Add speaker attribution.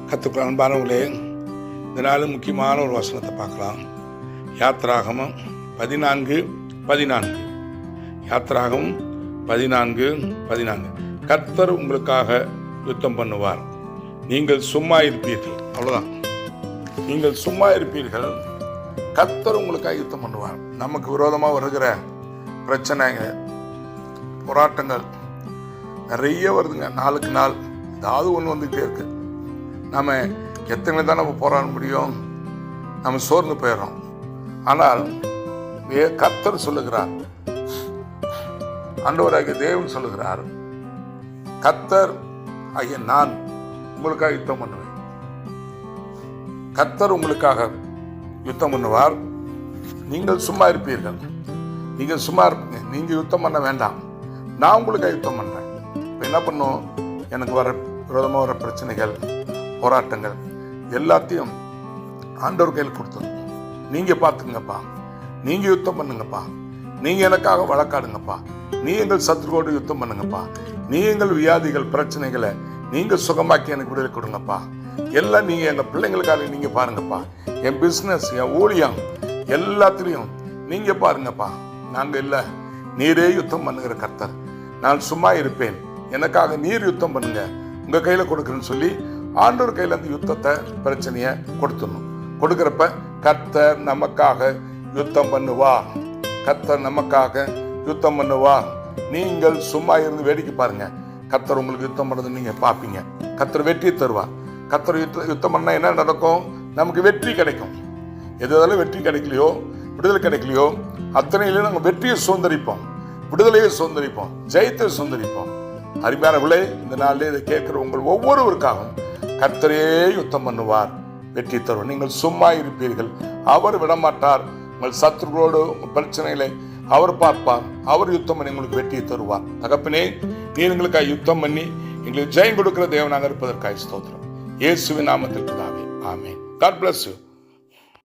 Speaker 1: கர்த்தருக்குள் அன்பானவர்களே, இந்த நாள் முக்கியமான ஒரு வசனத்தை பார்க்கலாம். யாத்திராகமம் 14:14. யாத்திராகமம் 14:14. கர்த்தர் உங்களுக்காக யுத்தம் பண்ணுவார், நீங்கள் சும்மா இருப்பீர்கள். அவ்வளோதான், நீங்கள் சும்மா இருப்பீர்கள், கர்த்தர் உங்களுக்காக யுத்தம் பண்ணுவார். நமக்கு விரோதமாக வருகிற பிரச்சனைகள், போராட்டங்கள் நிறைய வருதுங்க. நாளுக்கு நாள் ஏதாவது ஒன்று வந்துகிட்டே இருக்கு. நம்ம எத்தனை தான் நம்ம போராட முடியும்? நம்ம சோர்ந்து போயிடுறோம். ஆனால் கர்த்தர் சொல்லுகிறார், ஆண்டவராகிய தேவன் சொல்லுகிறார், கர்த்தர் ஆகிய நான் உங்களுக்காக யுத்தம் பண்ணுவேன். கர்த்தர் உங்களுக்காக யுத்தம் பண்ணுவார், நீங்கள் சும்மா இருப்பீர்கள். நீங்கள் சும்மா இருப்பீங்க, நீங்கள் யுத்தம் பண்ண வேண்டாம், நான் உங்களுக்காக யுத்தம் பண்ணுறேன். இப்போ என்ன பண்ணும்? எனக்கு வர விரோதமாக வர பிரச்சனைகள், போராட்டங்கள் எல்லாத்தையும் ஆண்டவர் கையில் கொடுத்துடும். நீங்கள் பார்த்துங்கப்பா, நீங்கள் யுத்தம் பண்ணுங்கப்பா, நீங்கள் எனக்காக வழக்காடுங்கப்பா, நீ எங்கள் சத்துருவோடு யுத்தம் பண்ணுங்கப்பா, நீ எங்கள் வியாதிகள் பிரச்சனைகளை நீங்கள் சுகமாக்கி எனக்கு விடுதலை கொடுங்கப்பா, எல்லாம் நீங்கள் எங்கள் பிள்ளைங்களுக்காக நீங்கள் பாருங்கப்பா, என் பிஸ்னஸ், என் ஊழியம் எல்லாத்துலேயும் நீங்கள் பாருங்கப்பா. நாங்கள் இல்லை, நீரே யுத்தம் பண்ணுகிற கர்த்தர், நான் சும்மா இருப்பேன், எனக்காக நீர் யுத்தம் பண்ணுங்க, உங்கள் கையில் கொடுக்குறேன்னு சொல்லி ஆண்டவர் கையில் அந்த யுத்தத்தை பிரச்சனையை கொடுத்துடணும். கொடுக்குறப்ப கர்த்தர் நமக்காக யுத்தம் பண்ணுவா, கர்த்தர் நமக்காக யுத்தம் பண்ணுவா. நீங்கள் சும்மா இருந்து வேடிக்கை பாருங்க, கர்த்தர் உங்களுக்கு யுத்தம் பண்ணது நீங்க பார்ப்பீங்க. கர்த்தர் வெற்றியை தருவார். கர்த்தர் யுத்தம் பண்ணா என்ன நடக்கும்? நமக்கு வெற்றி கிடைக்கும். எதாலும் வெற்றி கிடைக்கலையோ, விடுதலை கிடைக்கலையோ, அத்தனையிலும் நாங்கள் வெற்றியை சுதந்திரிப்போம், விடுதலையை சுதந்திரிப்போம், ஜெயத்தை சுதந்திரிப்போம். அருமையானவர்களே, இந்த நாளிலே இதை கேட்கிற உங்கள் ஒவ்வொருவருக்காகவும் கர்த்தரே யுத்தம் பண்ணுவார், வெற்றி தருவார். நீங்கள் சும்மா இருப்பீர்கள், அவர் விடமாட்டார். உங்கள் சத்துருகளோடு உங்கள் பிரச்சனைகளை அவர் பார்ப்பார், அவர் யுத்தம் பண்ணி உங்களுக்கு வெற்றியை தருவார். தகப்பனே, நீர் எங்களுக்காக யுத்தம் பண்ணி எங்களுக்கு ஜெயம் கொடுக்கிற தேவனாக இருப்பதற்காக ஸ்தோத்திரம். இயேசுவின் நாமத்தில் பிதாவே, ஆமென். God bless you.